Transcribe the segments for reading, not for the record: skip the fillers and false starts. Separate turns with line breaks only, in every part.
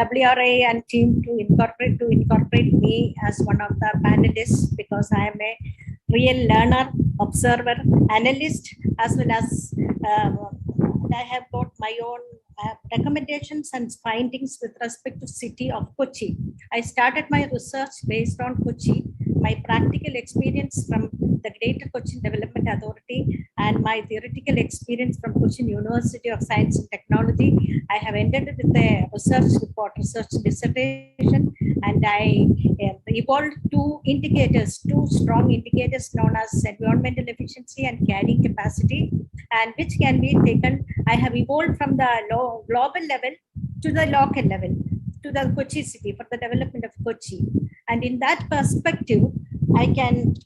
WRI and team to incorporate me as one of the panelists, because I am a real learner, observer, analyst, as well as I have got my own recommendations and findings with respect to city of Kochi. I started my research based on Kochi, my practical experience from the Greater Cochin Development Authority, and my theoretical experience from Cochin University of Science and Technology. I have ended with a research report, research dissertation, and I evolved two strong indicators known as environmental efficiency and carrying capacity, and which can be taken. I have evolved from the global level to the local level, to the Kochi city, for the development of Kochi. And in that perspective, I can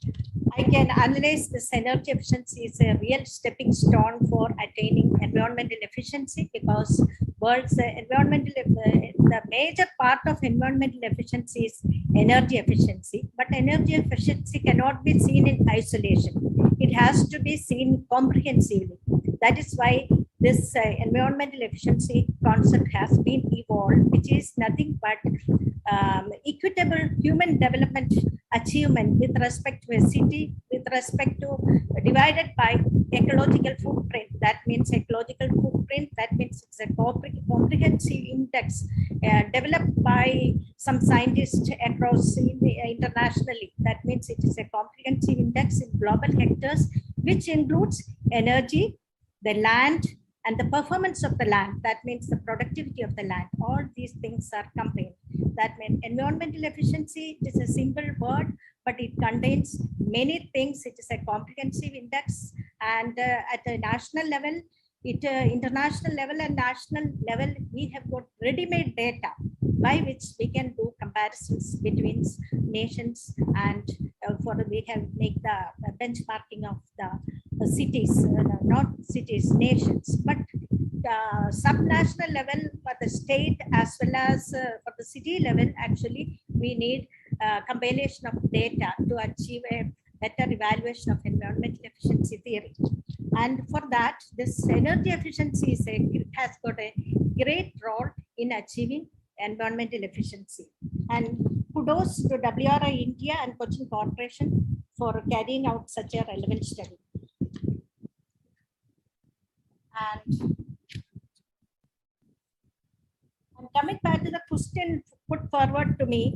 analyze this energy efficiency is a real stepping stone for attaining environmental efficiency, because world's the major part of environmental efficiency is energy efficiency. But energy efficiency cannot be seen in isolation. It has to be seen comprehensively. That is why this environmental efficiency concept has been evolved, which is nothing but equitable human development achievement with respect to a city, with respect to divided by ecological footprint. That means ecological footprint. That means it's a comprehensive index developed by some scientists across internationally. That means it is a comprehensive index in global hectares, which includes energy, the land, and the performance of the land. That means the productivity of the land. All these things are combined. That means environmental efficiency is a simple word, but it contains many things. It is a comprehensive index, and at a national level, international level and national level, we have got ready-made data by which we can do comparisons between nations, and we have make the benchmarking of the cities, not cities, nations, but subnational level for the state as well as for the city level. Actually, we need compilation of data to achieve a better evaluation of environmental efficiency theory. And for that, this energy efficiency has got a great role in achieving environmental efficiency. And kudos to WRI India and Cochin Corporation for carrying out such a relevant study. And coming back to the question put forward to me,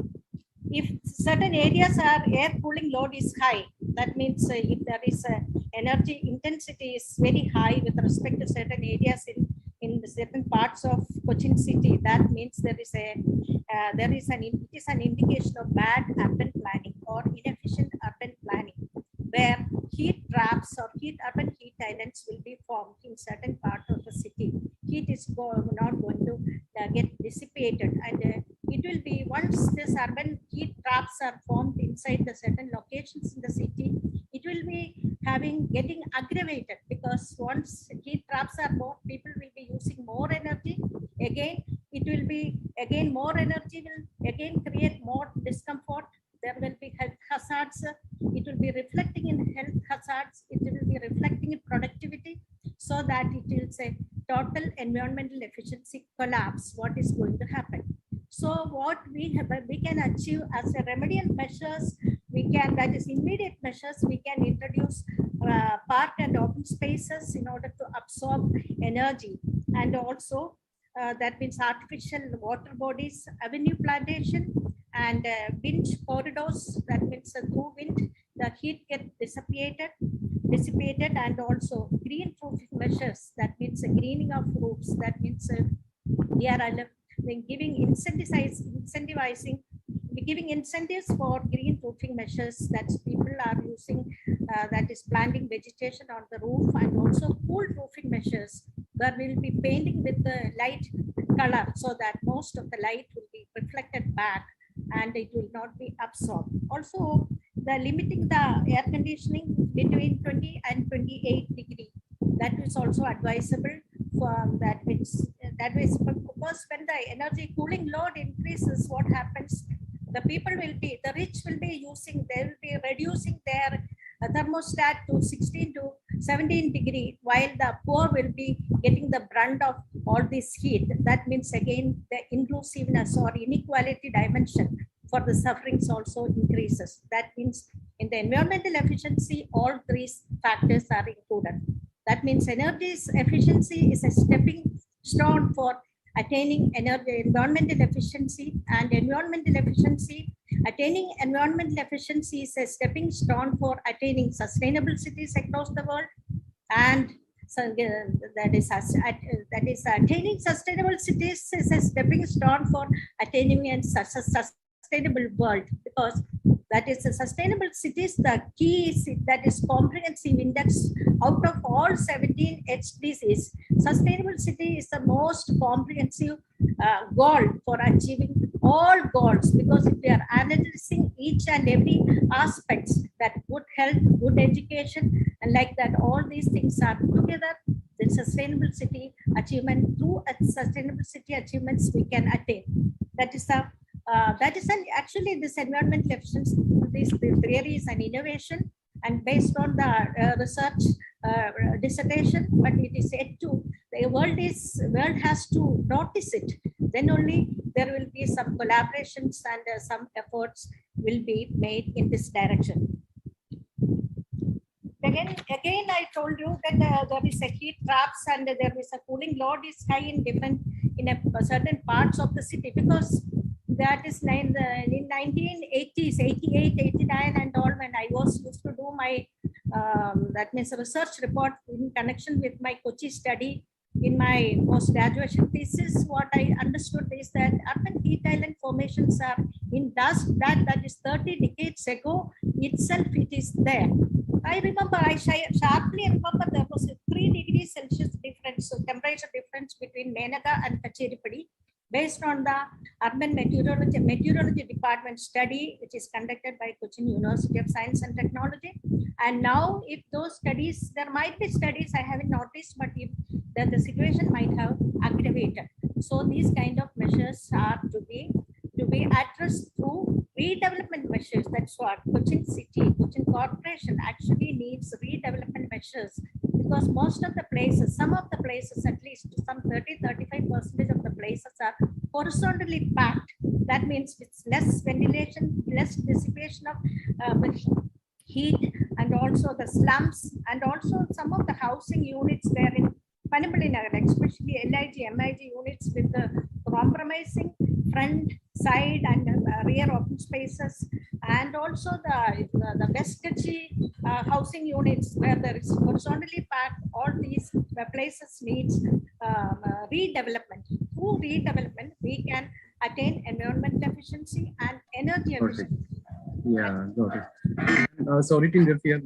if certain areas are air cooling load is high, that means if there is a energy intensity is very high with respect to certain areas in certain parts of Cochin city, that means it is an indication of bad urban planning or inefficient urban planning, where heat traps or urban heat islands will be formed in certain part of the city. Heat is not going to get dissipated, and it will be, once this urban heat traps are formed inside the certain locations in the city, it will be getting aggravated, because once heat traps are more, people will be using more energy. Again, it will be more energy will again create more discomfort. There will be health hazards. It will be reflecting in health hazards. It will be reflecting in productivity, so that it will say total environmental efficiency collapse. What is going to happen? So what we can achieve as a remedial measures, that is immediate measures, we can introduce park and open spaces in order to absorb energy, and also that means artificial water bodies, avenue plantation, and wind corridors. That means through wind, the heat gets dissipated, and also green roofing measures. That means greening of roofs. That means we are giving incentives for green roofing measures, that people are using, that is planting vegetation on the roof, and also cool roofing measures, where we will be painting with the light color, so that most of the light will be reflected back and it will not be absorbed. Also, the limiting the air conditioning between 20 and 28 degree, that is also advisable for that means because when the energy cooling load increases, what happens? The rich will be reducing their thermostat to 16 to 17 degree, while the poor will be getting the brunt of all this heat. That means again the inclusiveness or inequality dimension for the sufferings also increases. That means in the environmental efficiency, all three factors are included. That means energy efficiency is a stepping stone for attaining energy, environmental efficiency, and environmental efficiency. Attaining environmental efficiency is a stepping stone for attaining sustainable cities across the world, and so that is attaining sustainable cities is a stepping stone for attaining a sustainable world, because that is a sustainable cities. The key is that is comprehensive index out of all 17 HDCs. Sustainable city is the most comprehensive goal for achieving all goals, because if we are analyzing each and every aspects, that good health, good education, and like that, all these things are together. The sustainable city achievement, through sustainable city achievements we can attain. That is the actually this environmental efficiency, this theory is an innovation and based on the research dissertation, but it is yet to, the world has to notice it. Then only there will be some collaborations and some efforts will be made in this direction. Again, I told you that there is a heat traps and there is a cooling load is high in certain parts of the city, because that is in 1980s, 88, 89 and all, when I was used to do my, that means a research report in connection with my Kochi study in my post-graduation thesis. What I understood is that urban heat island formations are in dust that is 30 decades ago itself it is there. I remember, I sharply remember there was a 3 degrees Celsius difference, so temperature difference between Menaga and Kachiripadi, based on the urban meteorology department study, which is conducted by Cochin University of Science and Technology. And now, if those studies, there might be studies I haven't noticed, but if the situation might have aggravated. So these kind of measures are to be addressed through redevelopment measures. That's what Cochin Corporation actually needs redevelopment measures, because most of the places, some of the places, at least some 30-35% of the places are horizontally packed. That means it's less ventilation, less dissipation of heat, and also the slums, and also some of the housing units there in Panambali Nagar, especially LIG, MIG units with the compromising front, side, and rear open spaces, and also the West Kochi housing units where there is horizontally packed. All these places needs redevelopment. Through redevelopment, we can attain environmental efficiency and energy efficiency.
Yeah, got it. Sorry to interfere.